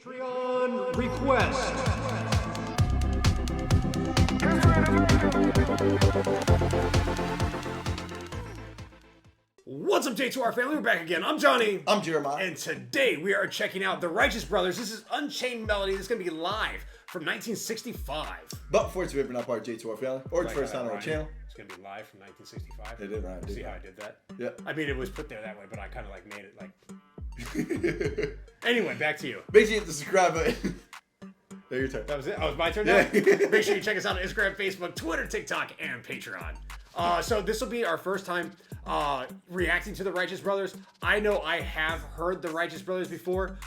Patreon request. What's up, J2R family? We're back again. I'm Johnny. I'm Jeremiah. And today we are checking out the Righteous Brothers. This is Unchained Melody. This is going to be live from 1965. But before it's ever not part of J2R family, or it's first time on our channel. It's going to be live from 1965. It did, right? See how I did that? Yeah. I mean, it was put there that way, but I kind of like made it like... Anyway, back to you. Make sure you hit the subscribe button. There, your turn. That was it? Oh, it was my turn now? Make sure you check us out on Instagram, Facebook, Twitter, TikTok, and Patreon. So this will be our first time reacting to the Righteous Brothers. I know I have heard the Righteous Brothers before.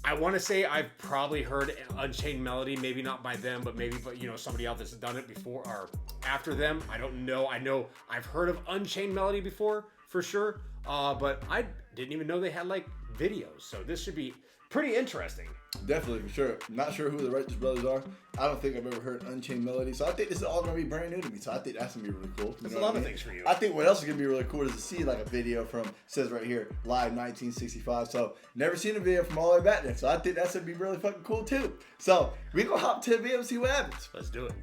I want to say I've probably heard Unchained Melody, maybe not by them, but maybe somebody else that's done it before or after them. I don't know. I know I've heard of Unchained Melody before, for sure. But I didn't even know they had like videos. So this should be pretty interesting. Definitely, for sure. Not sure who the Righteous Brothers are. I don't think I've ever heard Unchained Melody. So I think this is all going to be brand new to me. So I think that's going to be really cool. There's a lot of things for you. I think what else is going to be really cool is to see like a video from, says right here, live 1965. So never seen a video from all the way back then. So I think that's going to be really fucking cool too. So we're going to hop to the video and see what happens. Let's do it.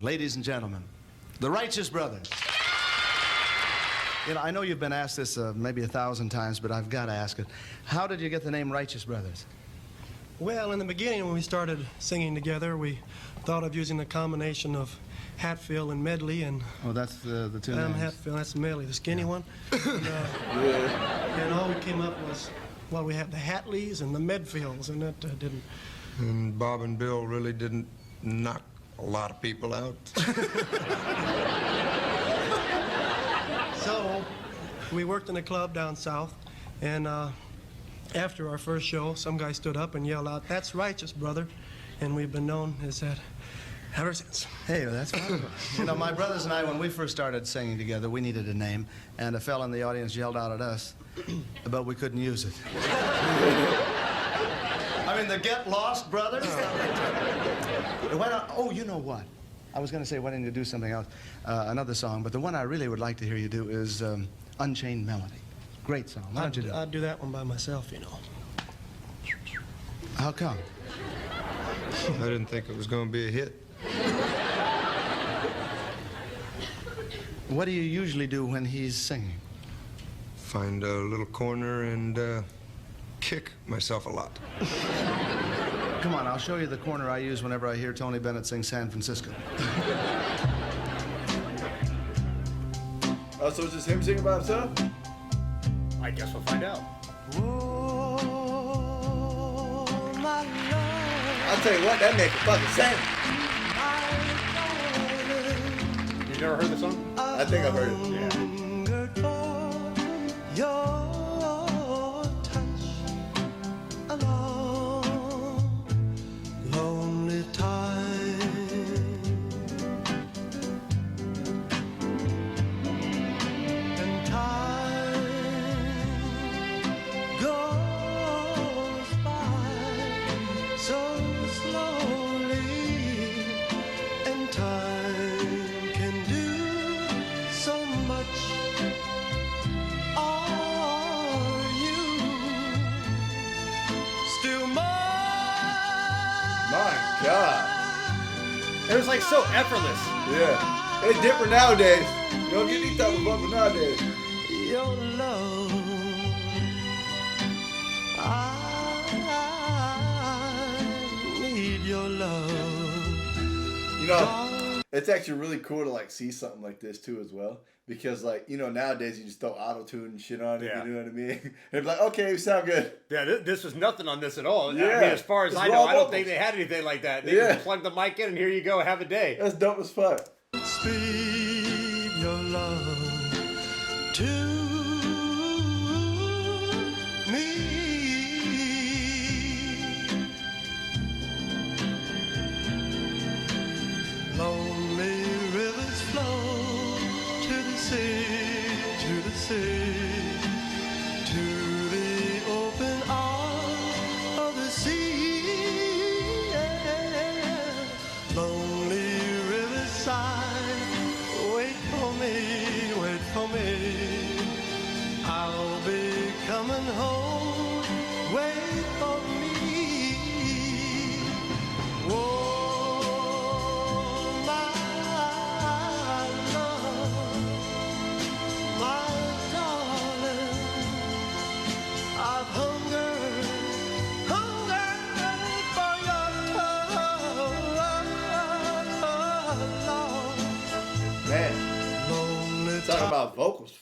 Ladies and gentlemen, the Righteous Brothers. You know, I know you've been asked this maybe 1,000 times, but I've got to ask it. How did you get the name Righteous Brothers? Well, in the beginning, when we started singing together, we thought of using a combination of Hatfield and Medley, and Oh, that's the two I'm names. Hatfield, that's Medley, the skinny one. And all we came up was, well, we had the Hatleys and the Medfields, and that didn't. And Bob and Bill really didn't knock a lot of people out. So we worked in a club down south, and after our first show, some guy stood up and yelled out, "That's Righteous, brother," and we've been known as that ever since. Hey, well, that's wonderful. You know, my brothers and I, when we first started singing together, we needed a name, and a fella in the audience yelled out at us, but we couldn't use it. I mean, the Get Lost Brothers? Why not? Oh, you know what? I was going to say, why didn't you do something else, another song, but the one I really would like to hear you do is Unchained Melody. Great song. Why don't you do it? I'd do that one by myself, you know. How come? I didn't think it was going to be a hit. What do you usually do when he's singing? Find a little corner and kick myself a lot. Come on, I'll show you the corner I use whenever I hear Tony Bennett sing San Francisco. Oh, so it's just him singing by himself? I guess we'll find out. Oh, my love. I'll tell you what, that make it fucking sing. You never heard the song? I think I've heard it. Yeah. Your touch alone, lonely time, and time goes by so slowly, and time can do so much. Are you still mine? My God. It was like so effortless. Yeah. It's different nowadays. You don't get these type of bumpers nowadays. Your love, I need your love. You know, it's actually really cool to like see something like this too as well. Because like, you know, nowadays you just throw auto-tune and shit on it, Yeah. you know what I mean? And it's like, okay, we sound good. Yeah, this was nothing on this at all. Yeah. I mean, as far as It's I know, raw I don't vocals. think they had anything like that. They Yeah. just plugged the mic in and here you go, have a day. That's dope as fuck. Speed your love to me. Lonely rivers flow to the sea, to the sea, to the open arms of the sea. Yeah. Lonely riverside,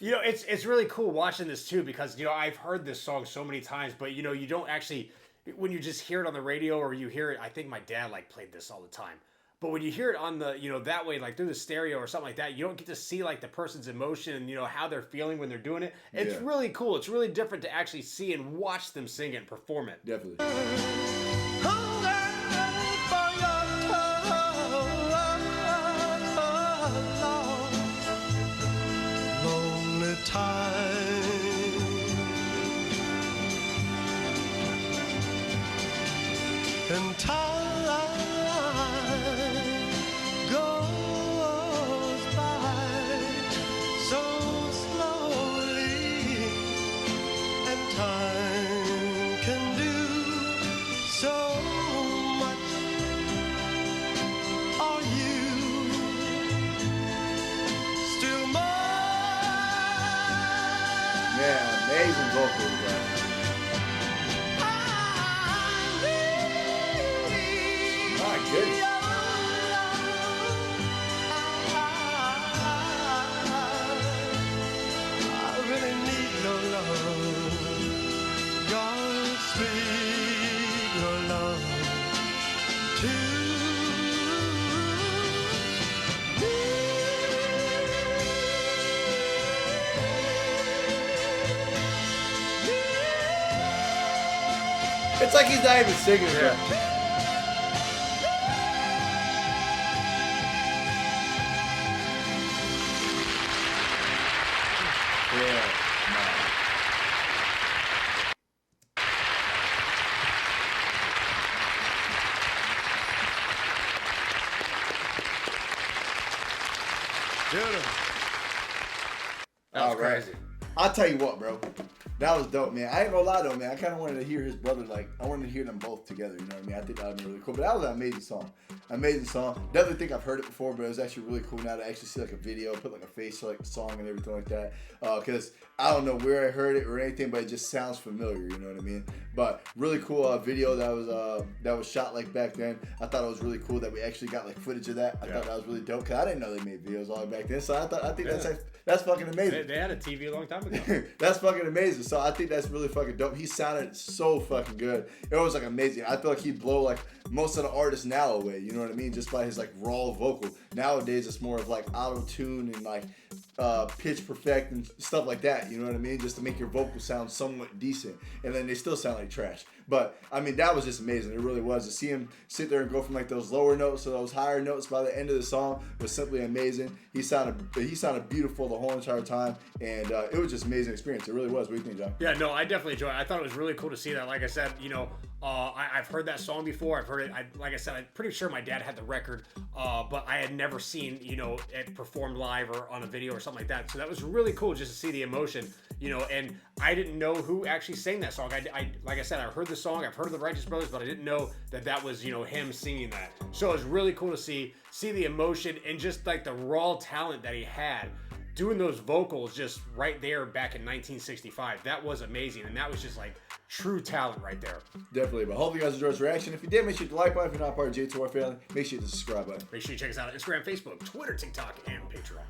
You know, it's really cool watching this too because, you know, I've heard this song so many times, but, you know, you don't actually, when you just hear it on the radio or you hear it, I think my dad, like, played this all the time. But when you hear it on the, you know, that way, like through the stereo or something like that, you don't get to see like the person's emotion and, you know, how they're feeling when they're doing it. It's really cool. It's really different to actually see and watch them sing it and perform it. Definitely. Lonely time and time goes by so slowly, and time can do so much. Are you still mine? Yeah, amazing vocals, bro. My goodness. I really need your love. God, speak your love to It's like he's not even singing, bro. Yeah. Beautiful. That was All right. crazy. I'll tell you what, bro. That was dope, man. I ain't gonna lie though, man. I kind of wanted to hear his brother, like, I wanted to hear them both together, you know what I mean? I think that would be really cool. But that was an amazing song. Amazing song. Definitely think I've heard it before, but it was actually really cool now to actually see like a video, put like a face to like the song and everything like that. Because I don't know where I heard it or anything, but it just sounds familiar, you know what I mean? But really cool video that was shot like back then. I thought it was really cool that we actually got like footage of that. I thought that was really dope because I didn't know they made videos all the way back then. So I think that's fucking amazing. They had a TV a long time ago. That's fucking amazing. So I think that's really fucking dope. He sounded so fucking good. It was like amazing. I feel like he'd blow like most of the artists now away. You know what I mean? Just by his like raw vocal. Nowadays it's more of like auto tune and like pitch perfect and stuff like that. You know what I mean? Just to make your vocal sound somewhat decent. And then they still sound like trash. But I mean that was just amazing. It really was. To see him sit there and go from like those lower notes to those higher notes by the end of the song was simply amazing. He sounded beautiful the whole entire time, and it was just an amazing experience. It really was. What do you think, John? Yeah, no, I definitely enjoyed it. I thought it was really cool to see that. Like I said, you know, I've heard that song before. I've heard it. Like I said, I'm pretty sure my dad had the record, but I had never seen, you know, it performed live or on a video or something like that. So that was really cool just to see the emotion, you know. And I didn't know who actually sang that song. I like I said, I heard the song. I've heard of the Righteous Brothers, but I didn't know that was, you know, him singing that. So it was really cool to see the emotion and just like the raw talent that he had doing those vocals just right there back in 1965. That was amazing, and that was just like true talent right there. Definitely. But hopefully you guys enjoyed this reaction. If you did, make sure you hit the like button. If you're not part of J2R family, make sure you hit the subscribe button. Make sure you check us out on Instagram, Facebook, Twitter, TikTok, and Patreon.